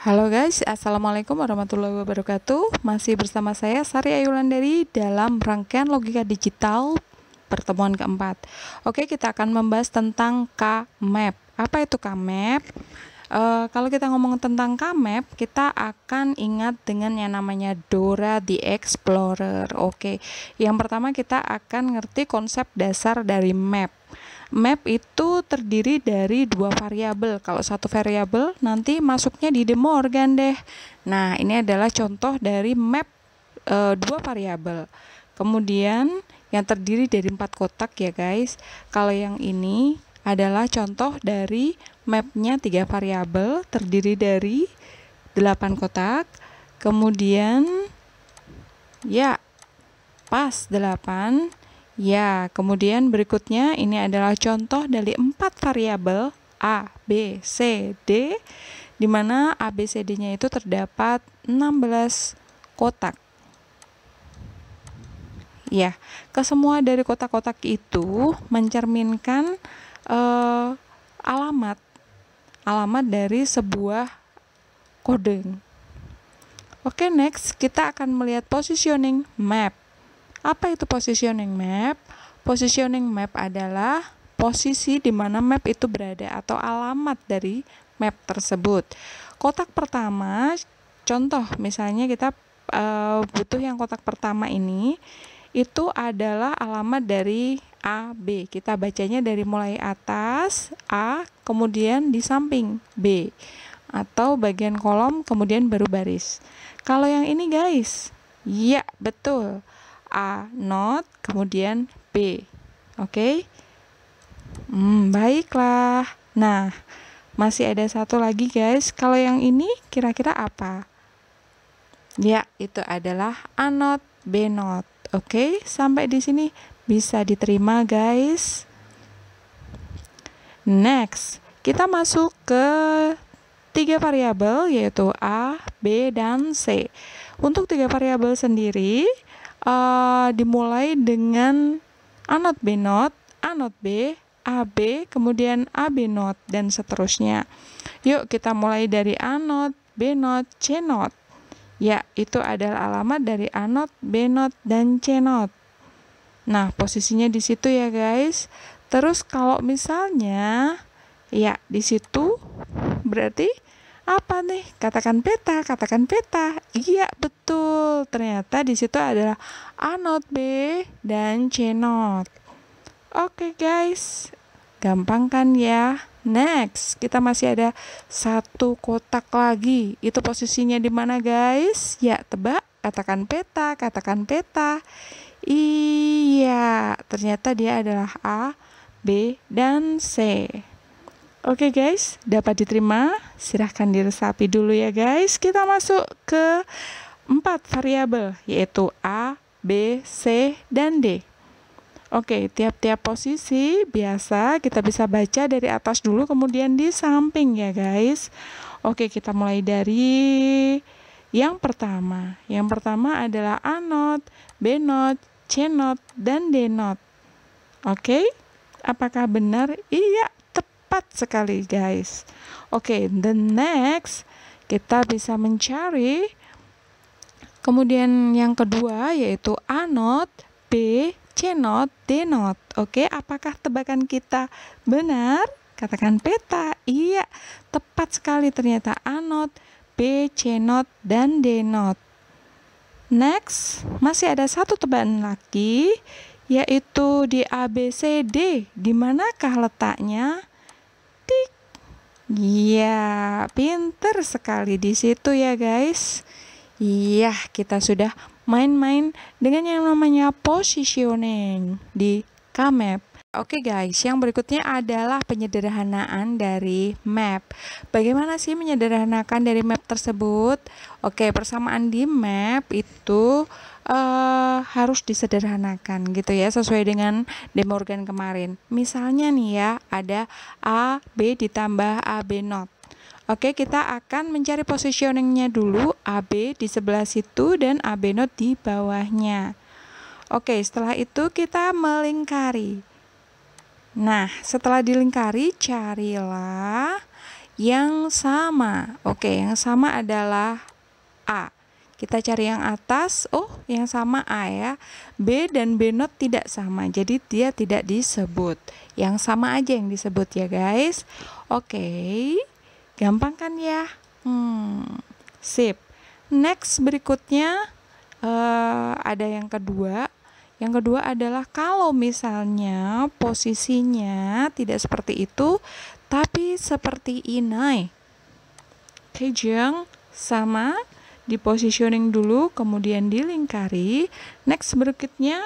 Halo guys, Assalamualaikum warahmatullahi wabarakatuh. Masih bersama saya Sari Ayulandari dalam rangkaian logika digital pertemuan keempat. Oke, kita akan membahas tentang K-map. Apa itu K-map? Kalau kita ngomong tentang K-map, kita akan ingat dengan yang namanya Dora the Explorer. Oke, yang pertama kita akan ngerti konsep dasar dari map. Map itu terdiri dari dua variabel. Kalau satu variabel nanti masuknya di De Morgan deh. Nah, ini adalah contoh dari map dua variabel. Kemudian yang terdiri dari 4 kotak ya guys. Kalau yang ini adalah contoh dari mapnya 3 variabel terdiri dari 8 kotak. Kemudian ya pas 8. Ya, kemudian berikutnya ini adalah contoh dari 4 variabel A, B, C, D, di mana A, B, C, D-nya itu terdapat 16 kotak. Ya, kesemua dari kotak-kotak itu mencerminkan alamat dari sebuah kode. Oke, next kita akan melihat positioning map. Apa itu positioning map? Positioning map adalah posisi di mana map itu berada atau alamat dari map tersebut. Kotak pertama, contoh misalnya kita butuh yang kotak pertama ini, itu adalah alamat dari A, B. Kita bacanya dari mulai atas A, kemudian di samping B, atau bagian kolom kemudian baru baris. Kalau yang ini guys, ya betul. A not kemudian B. Oke. Baiklah. Nah, masih ada satu lagi guys. Kalau yang ini kira-kira apa? Ya, itu adalah A not B not. Oke, sampai di sini bisa diterima guys. Next, kita masuk ke 3 variabel yaitu A, B, dan C. Untuk 3 variabel sendiri dimulai dengan A not B not, A not B, AB, kemudian AB not, dan seterusnya. Yuk kita mulai dari A not, B not, C not. Ya, itu adalah alamat dari A not, B not, dan C not. Nah, posisinya di situ ya guys. Terus kalau misalnya ya di situ berarti apa nih? Katakan peta, katakan peta. Iya, betul. Ternyata di situ adalah A not B dan C not. Oke, guys. Gampang kan ya? Next, kita masih ada satu kotak lagi. Itu posisinya di mana, guys? Ya, tebak. Katakan peta, katakan peta. Iya, ternyata dia adalah A, B, dan C. Oke guys, dapat diterima. Silahkan diresapi dulu ya guys. Kita masuk ke 4 variabel, yaitu A, B, C, dan D. Oke, tiap-tiap posisi biasa kita bisa baca dari atas dulu, kemudian di samping ya guys. Oke, kita mulai dari yang pertama. Yang pertama adalah A not, B not, C not, dan D not. Oke, apakah benar? Iya, tepat sekali guys. Oke, the next kita bisa mencari kemudian yang kedua yaitu A not, B, C not, D not. Oke, apakah tebakan kita benar? Katakan peta. Iya, tepat sekali ternyata A not, B, C not, dan D not. Next, masih ada satu tebakan lagi yaitu di A, B, C, D. Di manakah letaknya? Tik. Iya, pinter sekali di situ ya guys. Iya, kita sudah main-main dengan yang namanya positioning di K-map. Oke guys, yang berikutnya adalah penyederhanaan dari map. Bagaimana sih menyederhanakan dari map tersebut? Oke, persamaan di map itu harus disederhanakan gitu ya, sesuai dengan De Morgan kemarin. Misalnya nih ya, ada A, B ditambah AB not. Oke, kita akan mencari positioningnya dulu, AB di sebelah situ dan AB not di bawahnya. Oke, setelah itu kita melingkari. Nah, setelah dilingkari, carilah yang sama. Oke, yang sama adalah A. Kita cari yang atas. Oh, yang sama A ya. B dan B not tidak sama, jadi dia tidak disebut. Yang sama aja yang disebut ya guys. Oke, gampang kan ya? Sip. Next berikutnya ada yang kedua. Yang kedua adalah kalau misalnya posisinya tidak seperti itu, tapi seperti ini. Oke, Jeng, sama di positioning dulu, kemudian dilingkari. Next berikutnya,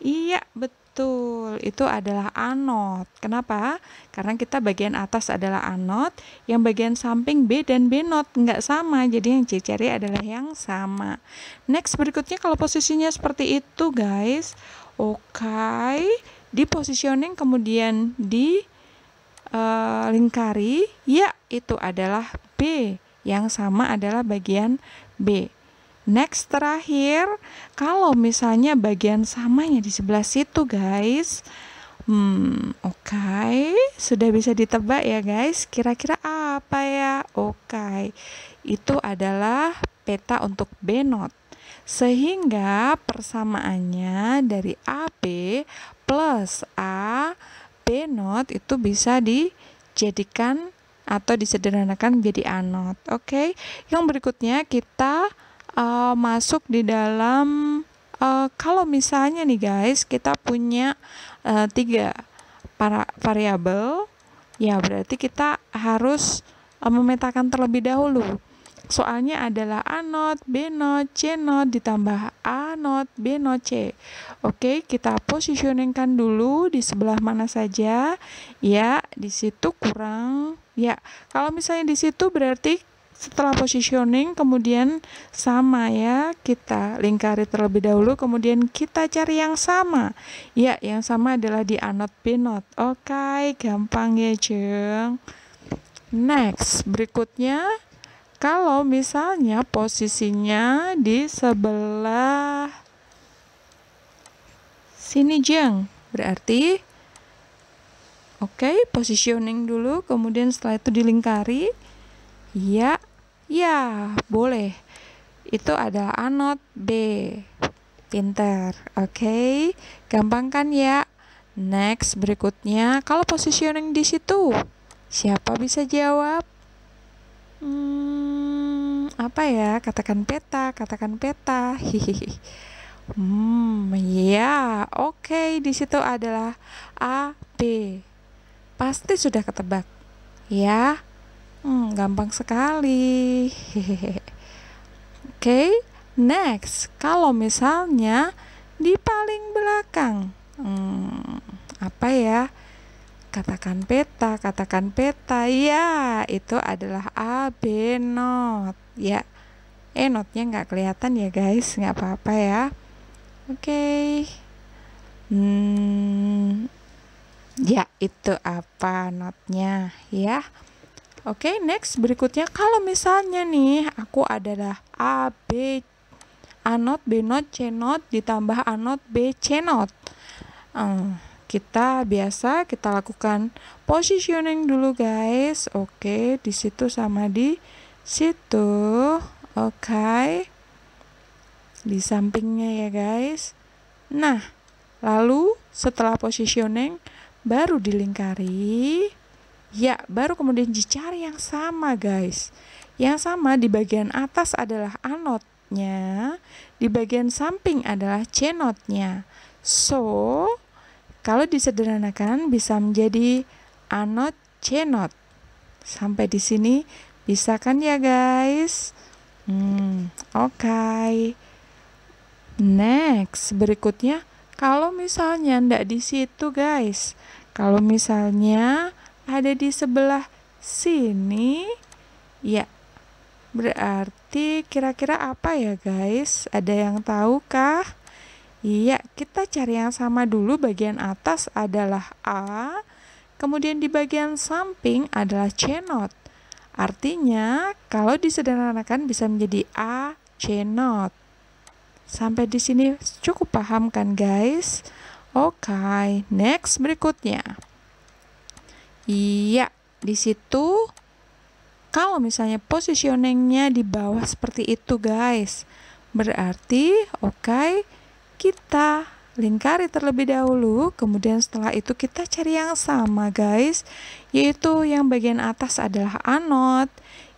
iya betul, itu adalah anode. Kenapa? Karena kita bagian atas adalah anode, yang bagian samping B dan B not nggak sama, jadi yang dicari adalah yang sama. Next berikutnya kalau posisinya seperti itu guys, oke, di positioning kemudian di lingkari, ya itu adalah B, yang sama adalah bagian B. Next terakhir, kalau misalnya bagian samanya di sebelah situ guys, oke, sudah bisa ditebak ya guys, kira-kira apa ya? Oke, itu adalah peta untuk B not. Sehingga persamaannya dari AB plus A B not itu bisa dijadikan atau disederhanakan menjadi anode. Oke, yang berikutnya kita masuk di dalam kalau misalnya nih guys kita punya 3 variabel, ya berarti kita harus memetakan terlebih dahulu. Soalnya adalah A not, B not, C not ditambah A not, B not, C. Oke, kita positioningkan dulu di sebelah mana saja. Ya, di situ kurang. Ya, kalau misalnya di situ berarti setelah positioning kemudian sama ya, kita lingkari terlebih dahulu kemudian kita cari yang sama. Ya, yang sama adalah di A not, B not. Oke, gampang ya, Jeng. Next, berikutnya kalau misalnya posisinya di sebelah sini Jeng, berarti oke, positioning dulu, kemudian setelah itu dilingkari. Ya, ya, boleh. Itu adalah anode B. Pinter. Oke, gampang kan ya? Next berikutnya, kalau positioning di situ, siapa bisa jawab? Apa ya? Katakan peta, katakan peta. Hihihi. Ya, oke, di situ adalah A, B. Pasti sudah ketebak. Ya. Gampang sekali. Oke, next. Kalau misalnya di paling belakang, apa ya? Katakan peta, katakan peta. Ya, itu adalah A, B not. Ya, notnya nggak kelihatan ya guys, nggak apa-apa ya. Oke. Ya, itu apa notnya ya. Oke, next berikutnya kalau misalnya nih aku adalah A, B, A not, B not, C not ditambah A not, B, C not. Kita lakukan positioning dulu guys. Oke, di situ sama di situ. Oke. Di sampingnya ya guys. Nah, lalu setelah positioning baru dilingkari. Ya, baru kemudian dicari yang sama guys. Yang sama di bagian atas adalah anode-nya, di bagian samping adalah C not-nya. So, kalau disederhanakan bisa menjadi anode C not. Sampai di sini bisa kan ya guys? Oke. Next, berikutnya kalau misalnya ndak di situ guys. Kalau misalnya ada di sebelah sini, ya berarti kira-kira apa ya guys? Ada yang tahu kah? Iya, kita cari yang sama dulu. Bagian atas adalah A, kemudian di bagian samping adalah C not. Artinya kalau disederhanakan bisa menjadi A, C not. Sampai di sini cukup paham kan guys? Oke, next berikutnya. Iya, di situ Kalau misalnya positioningnya di bawah seperti itu guys, berarti kita lingkari terlebih dahulu, kemudian setelah itu kita cari yang sama guys, yaitu yang bagian atas adalah A not,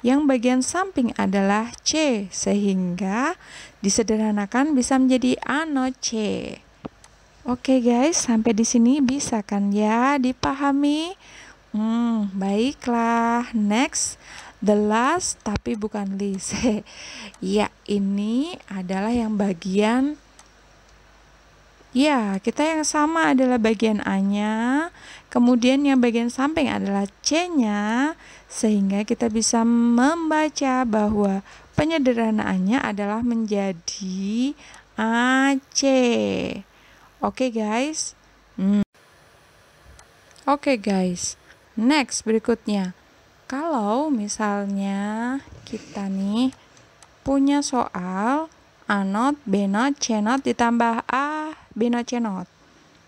yang bagian samping adalah C, sehingga disederhanakan bisa menjadi A not C. Oke guys, sampai di sini bisa kan ya dipahami? Baiklah, next, the last tapi bukan least. Ya, ini adalah yang bagian, ya, kita yang sama adalah bagian A-nya, kemudian yang bagian samping adalah C-nya, sehingga kita bisa membaca bahwa penyederhanaannya adalah menjadi AC. Oke guys. Oke guys. Next, berikutnya. Kalau misalnya kita nih punya soal A not, B not, C not ditambah A, B not, C not.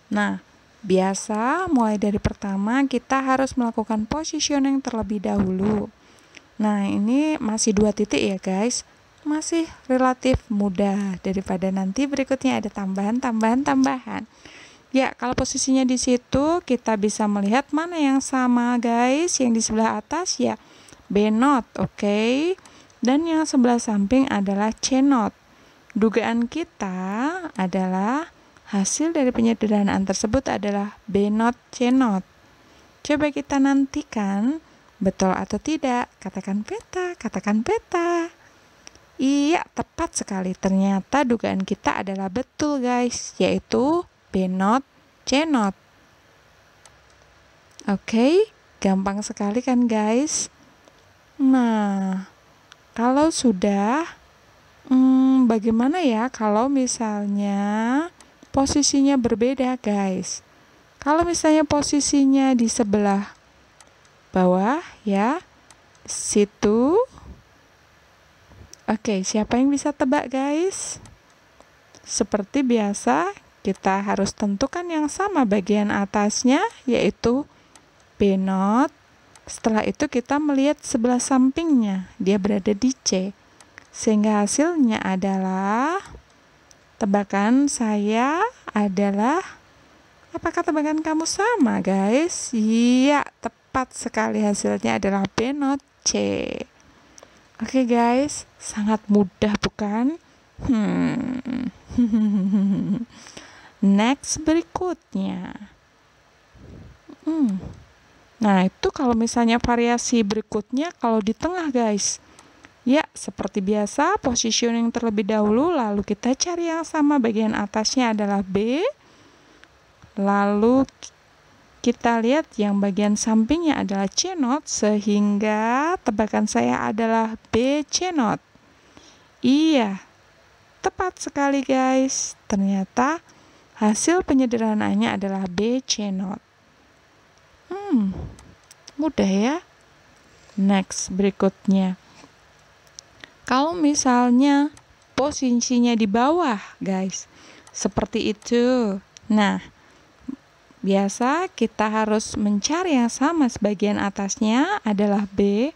Nah, biasa mulai dari pertama kita harus melakukan positioning terlebih dahulu. Nah, ini masih 2 titik ya guys. Masih relatif mudah daripada nanti berikutnya ada tambahan. Ya, kalau posisinya di situ kita bisa melihat mana yang sama guys. Yang di sebelah atas ya B not, oke. Dan yang sebelah samping adalah C not. Dugaan kita adalah hasil dari penyederhanaan tersebut adalah B not, C not. Coba kita nantikan betul atau tidak. Katakan peta. Iya, tepat sekali. Ternyata dugaan kita adalah betul guys, yaitu B not, C not. Oke, gampang sekali kan guys. Nah, kalau sudah, bagaimana ya kalau misalnya posisinya berbeda guys? Kalau misalnya posisinya di sebelah bawah ya, situ. Oke, siapa yang bisa tebak guys? Seperti biasa, kita harus tentukan yang sama bagian atasnya, yaitu B not. Setelah itu kita melihat sebelah sampingnya, dia berada di C. Sehingga hasilnya adalah, tebakan saya adalah, apakah tebakan kamu sama guys? Iya, tepat sekali, hasilnya adalah B not C. Oke guys, sangat mudah bukan? Next, berikutnya. Nah, itu kalau misalnya variasi berikutnya kalau di tengah guys. Ya, seperti biasa positioning terlebih dahulu, lalu kita cari yang sama, bagian atasnya adalah B. Lalu kita lihat yang bagian sampingnya adalah C not, sehingga tebakan saya adalah B C not. Iya, tepat sekali guys. Ternyata hasil penyederhanaannya adalah B C not. Mudah ya. Next, berikutnya. Kalau misalnya posisinya di bawah guys, seperti itu. Nah, biasa kita harus mencari yang sama, sebagian atasnya adalah B,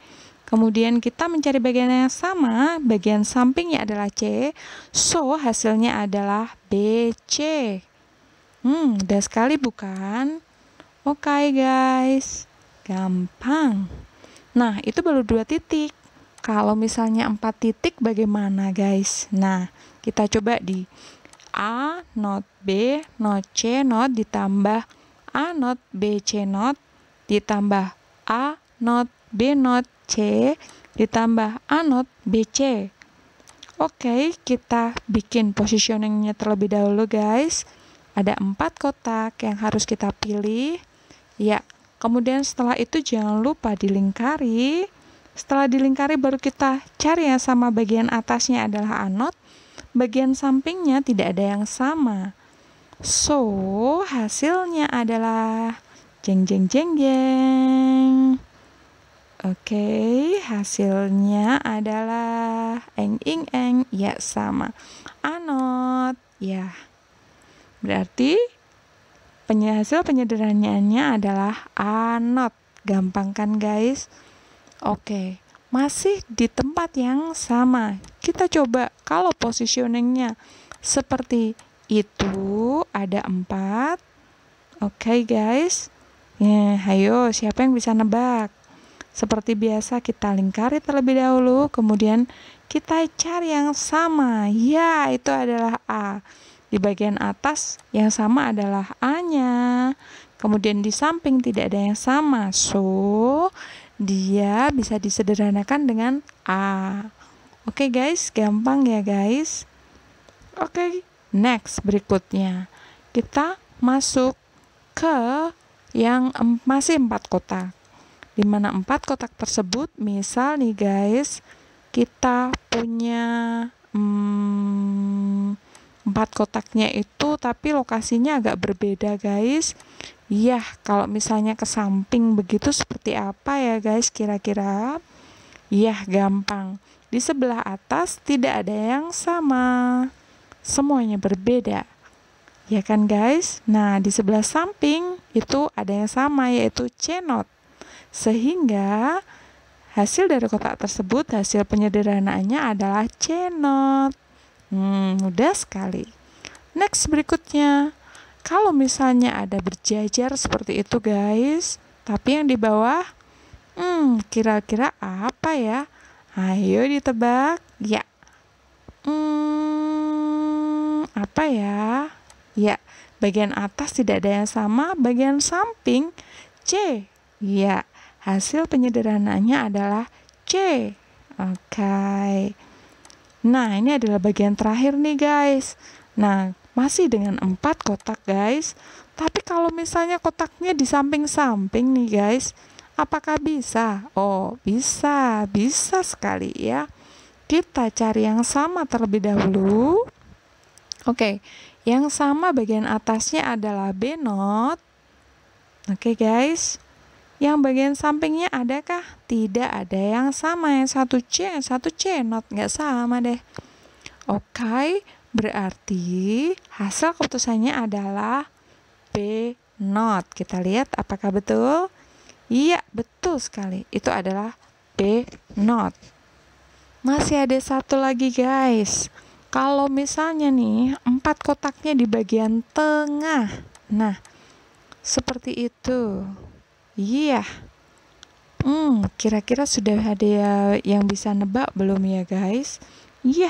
kemudian kita mencari bagian yang sama, bagian sampingnya adalah C, so hasilnya adalah BC. Mudah sekali bukan? Oke guys, gampang. Nah, itu baru 2 titik. Kalau misalnya 4 titik bagaimana guys? Nah, kita coba di A not, B not, C not ditambah A not, B C not ditambah A not, B not, C ditambah A not, B C. Oke, kita bikin positioningnya terlebih dahulu guys. Ada 4 kotak yang harus kita pilih. Ya, kemudian setelah itu jangan lupa dilingkari. Setelah dilingkari baru kita cari yang sama, bagian atasnya adalah A not, bagian sampingnya tidak ada yang sama. So, hasilnya adalah jeng. Oke, hasilnya adalah eng. Ya, sama. A not. Ya. Berarti hasil penyederhanaannya adalah A not. Gampang kan guys? Oke. masih di tempat yang sama. Kita coba kalau positioningnya seperti itu, ada 4. Oke guys, ya, ayo siapa yang bisa nebak? Seperti biasa kita lingkari terlebih dahulu, kemudian kita cari yang sama. Ya, itu adalah A. Di bagian atas yang sama adalah A-nya. Kemudian di samping tidak ada yang sama. So, dia bisa disederhanakan dengan A. Oke guys, gampang ya guys. Oke, next berikutnya. Kita masuk ke yang masih 4 kotak. Di mana 4 kotak tersebut, misal nih guys, kita punya 4 kotaknya itu tapi lokasinya agak berbeda guys. Ya, kalau misalnya ke samping begitu seperti apa ya guys kira-kira? Ya, gampang. Di sebelah atas tidak ada yang sama. Semuanya berbeda. Ya kan guys? Nah, di sebelah samping itu ada yang sama yaitu C-not. Sehingga hasil dari kotak tersebut, hasil penyederhanaannya adalah C-not. Mudah sekali. Next berikutnya. Kalau misalnya ada berjajar seperti itu guys, tapi yang di bawah, kira-kira apa ya? Ayo ditebak. Ya. Apa ya? Ya, bagian atas tidak ada yang sama, bagian samping C. Ya, hasil penyederhanaannya adalah C. Oke. Nah, ini adalah bagian terakhir nih guys. Nah, masih dengan 4 kotak guys. Tapi kalau misalnya kotaknya di samping-samping nih guys, apakah bisa? Oh, bisa. Bisa sekali ya. Kita cari yang sama terlebih dahulu. Oke, yang sama bagian atasnya adalah B-not. Oke guys. Yang bagian sampingnya adakah? Tidak ada yang sama. Yang satu C, yang satu C-not. Nggak sama deh. Oke, berarti hasil keputusannya adalah B-not. Kita lihat apakah betul? Iya, betul sekali. Itu adalah B-not. Masih ada satu lagi guys. Kalau misalnya nih 4 kotaknya di bagian tengah. Nah, seperti itu. Iya. Kira-kira sudah ada yang bisa nebak belum ya guys? Iya.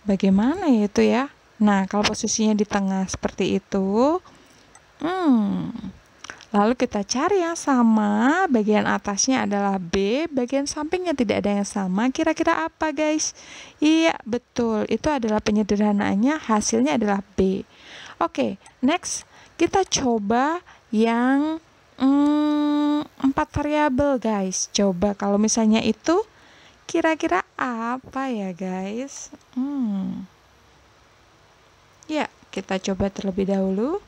Bagaimana ya itu ya? Nah, kalau posisinya di tengah seperti itu. Lalu kita cari yang sama, bagian atasnya adalah B, bagian sampingnya tidak ada yang sama. Kira-kira apa guys? Iya, betul. Itu adalah penyederhanaannya, hasilnya adalah B. Oke, next kita coba yang 4 variabel guys. Coba kalau misalnya itu kira-kira apa ya guys? Ya, kita coba terlebih dahulu.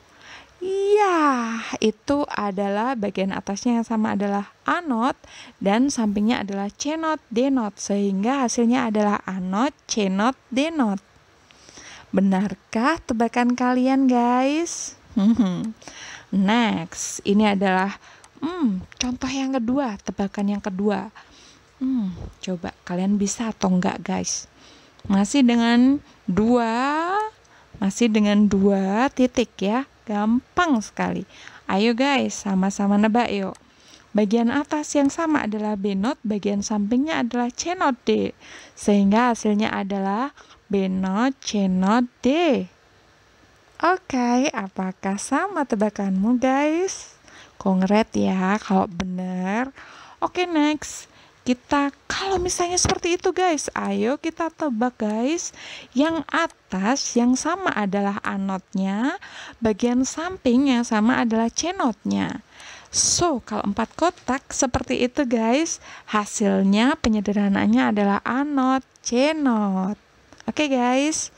Iya, itu adalah bagian atasnya yang sama adalah A-not dan sampingnya adalah C-not, D-not. Sehingga hasilnya adalah A-not, C-not, D-not. Benarkah tebakan kalian guys? Next, ini adalah contoh yang kedua, tebakan yang kedua. Coba kalian bisa atau enggak guys? Masih dengan 2 titik ya. Gampang sekali. Ayo guys, sama-sama nebak yuk. Bagian atas yang sama adalah B-not, bagian sampingnya adalah C-not D. Sehingga hasilnya adalah B-not, C-not D. Oke, apakah sama tebakanmu guys? Kongret ya kalau benar. Oke, next. Kita kalau misalnya seperti itu guys, ayo kita tebak guys. Yang atas yang sama adalah A-notnya, bagian samping yang sama adalah C-notnya. So, kalau 4 kotak seperti itu guys, hasilnya penyederhanaannya adalah A-not, C-not. Oke guys.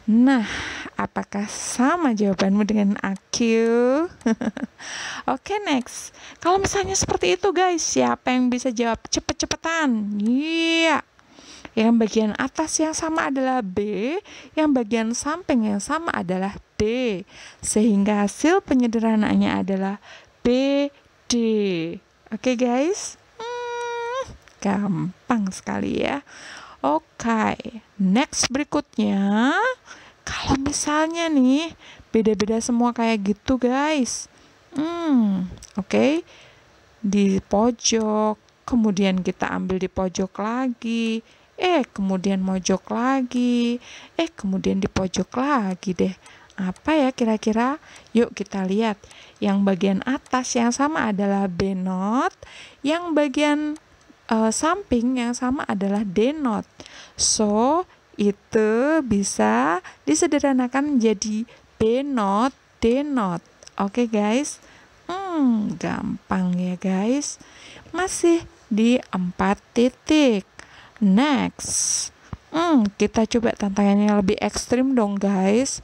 Nah, apakah sama jawabanmu dengan aku? Oke, next. Kalau misalnya seperti itu guys, siapa yang bisa jawab cepet-cepetan? Iya. Yang bagian atas yang sama adalah B, yang bagian samping yang sama adalah D. Sehingga hasil penyederhanaannya adalah B, D. Oke guys, gampang sekali ya. Oke, next berikutnya, kalau misalnya nih beda-beda semua kayak gitu guys. Oke, di pojok, kemudian kita ambil di pojok lagi, kemudian mojok lagi, kemudian di pojok lagi deh. Apa ya kira-kira? Yuk kita lihat. Yang bagian atas yang sama adalah B not, yang bagian samping yang sama adalah D not. So, itu bisa disederhanakan menjadi B not, D not. Oke guys. Gampang ya guys. Masih di 4 titik. Next. Kita coba tantangan yang lebih ekstrim dong guys.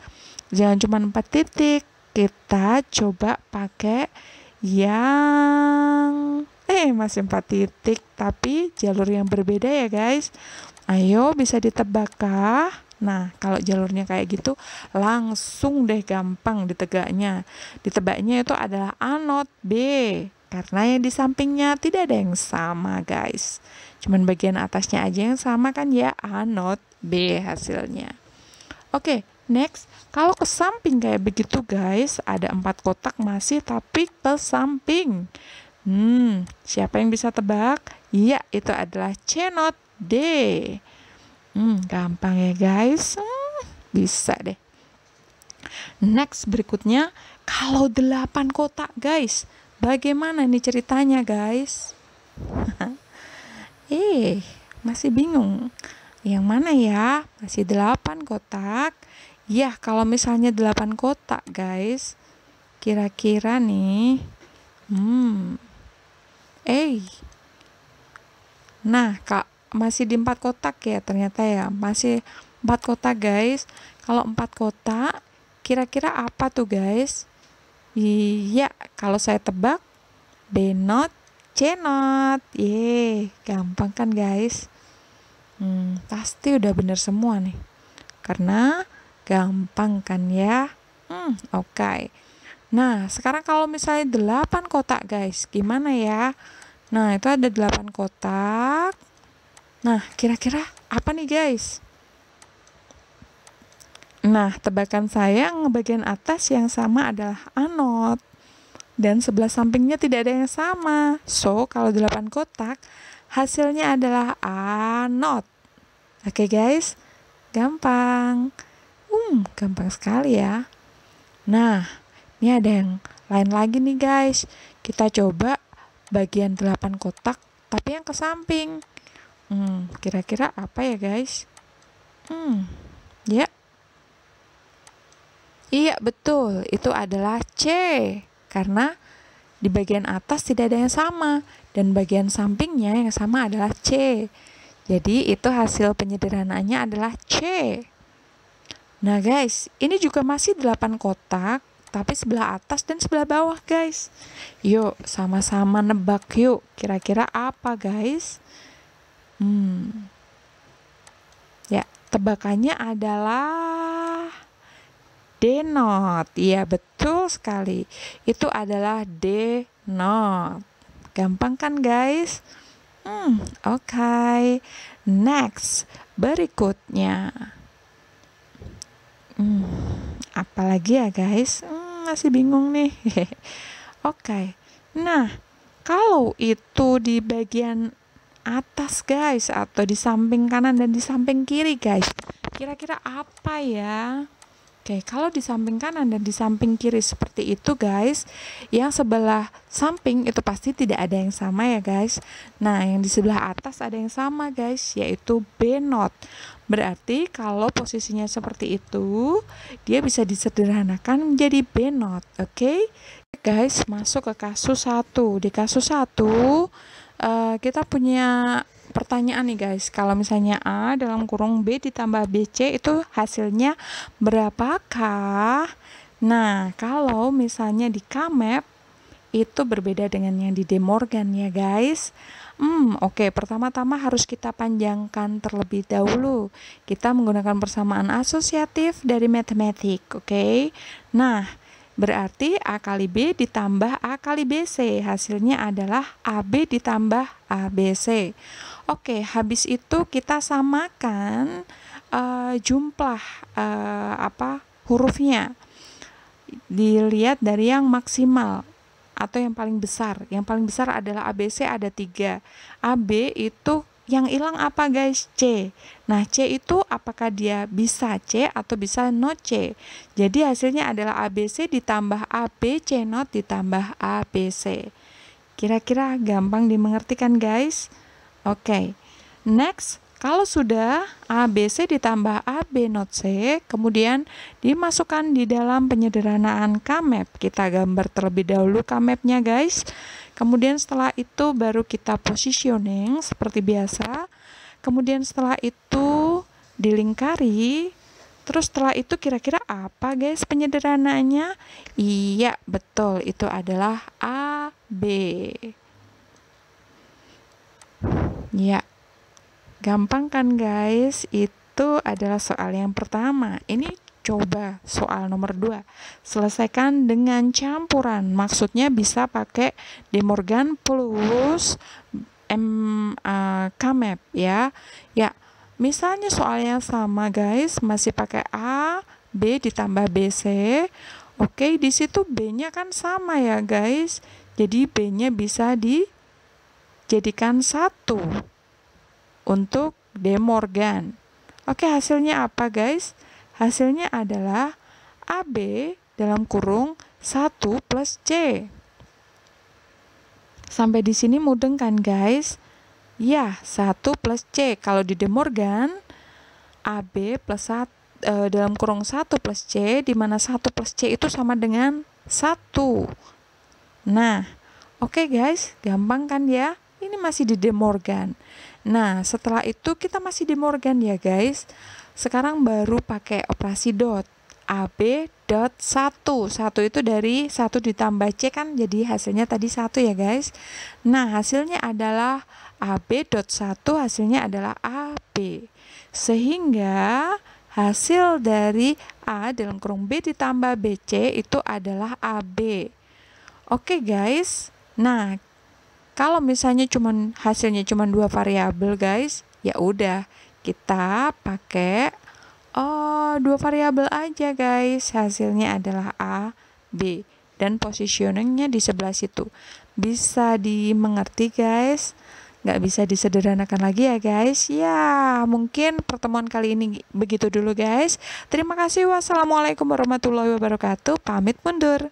Jangan cuma 4 titik. Kita coba pakai yang masih 4 titik tapi jalur yang berbeda ya guys. Ayo bisa ditebak kah? Nah, kalau jalurnya kayak gitu langsung deh gampang ditebaknya. Ditebaknya itu adalah A not B. Karena yang di sampingnya tidak ada yang sama guys. Cuman bagian atasnya aja yang sama kan ya, A not B hasilnya. Oke, next. Kalau ke samping kayak begitu guys, ada 4 kotak masih tapi ke samping. Siapa yang bisa tebak? Iya, itu adalah C not D. Gampang ya guys. Bisa deh. Next berikutnya, kalau 8 kotak guys, bagaimana nih ceritanya guys? Masih bingung. Yang mana ya? Masih 8 kotak. Ya, kalau misalnya 8 kotak guys, kira-kira nih, nah kak, masih di 4 kotak ya ternyata ya, masih 4 kotak guys. Kalau 4 kotak, kira-kira apa tuh guys? Iya, kalau saya tebak, B not, C not. Gampang kan guys? Pasti udah bener semua nih, karena gampang kan ya. Oke. Nah, sekarang kalau misalnya 8 kotak guys, gimana ya? Nah, itu ada 8 kotak. Nah, kira-kira apa nih guys? Nah, tebakan saya yang bagian atas yang sama adalah A not. Dan sebelah sampingnya tidak ada yang sama. So, kalau 8 kotak, hasilnya adalah A not. Oke guys, gampang. Gampang sekali ya. Nah, ini ada yang lain lagi nih guys. Kita coba bagian 8 kotak, tapi yang ke samping. Kira-kira apa ya guys? Ya. Iya, betul. Itu adalah C. Karena di bagian atas tidak ada yang sama. Dan bagian sampingnya yang sama adalah C. Jadi itu hasil penyederhanaannya adalah C. Nah guys, ini juga masih 8 kotak, tapi sebelah atas dan sebelah bawah guys. Yuk, sama-sama nebak yuk. Kira-kira apa guys? Ya, tebakannya adalah D not. Iya, betul sekali. Itu adalah D not. Gampang kan guys? Oke. Next, berikutnya. Apalagi ya guys? Masih bingung nih. Oke. Nah, kalau itu di bagian atas guys, atau di samping kanan dan di samping kiri guys, kira-kira apa ya? Oke, kalau di samping kanan dan di samping kiri seperti itu guys, yang sebelah samping itu pasti tidak ada yang sama ya guys. Nah, yang di sebelah atas ada yang sama guys, yaitu B not. Berarti kalau posisinya seperti itu, dia bisa disederhanakan menjadi B not. Oke? Guys, masuk ke kasus 1. Di kasus 1, kita punya pertanyaan nih guys, kalau misalnya A dalam kurung B ditambah BC itu hasilnya berapakah? Nah, kalau misalnya di K-map itu berbeda dengan yang di De Morgan ya guys. Oke, pertama-tama harus kita panjangkan terlebih dahulu. Kita menggunakan persamaan asosiatif dari matematik, oke? Nah, Berarti A kali B ditambah A kali BC. Hasilnya adalah AB ditambah ABC. Oke, habis itu kita samakan jumlah hurufnya. Dilihat dari yang maksimal atau yang paling besar. Yang paling besar adalah ABC, ada 3. AB itu yang hilang apa guys? C. Nah, C itu apakah dia bisa C atau bisa no C? Jadi hasilnya adalah ABC ditambah AB, C not ditambah ABC. Kira-kira gampang dimengerti kan guys? Oke. Next, kalau sudah ABC ditambah AB not C, kemudian dimasukkan di dalam penyederhanaan K-map. Kita gambar terlebih dahulu K-mapnya guys. Kemudian setelah itu baru kita positioning seperti biasa. Kemudian setelah itu dilingkari. Terus setelah itu kira-kira apa guys penyederhanaannya? Iya, betul. Itu adalah AB. Ya, gampang kan guys? Itu adalah soal yang pertama. Ini coba soal nomor 2. Selesaikan dengan campuran. Maksudnya bisa pakai De Morgan plus K-map ya. Ya, misalnya soalnya sama guys, masih pakai A, B ditambah BC. Oke, di situ B-nya kan sama ya guys. Jadi B-nya bisa dijadikan 1 untuk De Morgan. Oke, hasilnya apa guys? Hasilnya adalah AB dalam kurung 1 plus C. Sampai di sini mudeng kan guys? Ya, 1 plus C. Kalau di De Morgan, AB plus 1, dalam kurung 1 plus C, di mana 1 plus C itu sama dengan 1. Nah, oke guys, gampang kan ya? Ini masih di De Morgan. Nah, setelah itu kita masih De Morgan ya guys. Sekarang baru pakai operasi dot. AB dot 1. 1 itu dari 1 ditambah C kan jadi hasilnya tadi 1 ya guys. Nah, hasilnya adalah AB dot 1, hasilnya adalah AB. Sehingga hasil dari A dalam kurung B ditambah BC itu adalah AB. Oke guys. Nah, kalau misalnya hasilnya cuma 2 variabel guys, ya udah kita pakai 2 variabel aja guys. Hasilnya adalah A, B, dan positioningnya di sebelah situ. Bisa dimengerti guys? Nggak bisa disederhanakan lagi ya guys. Ya, mungkin pertemuan kali ini begitu dulu guys. Terima kasih. Wassalamualaikum warahmatullahi wabarakatuh. Pamit mundur.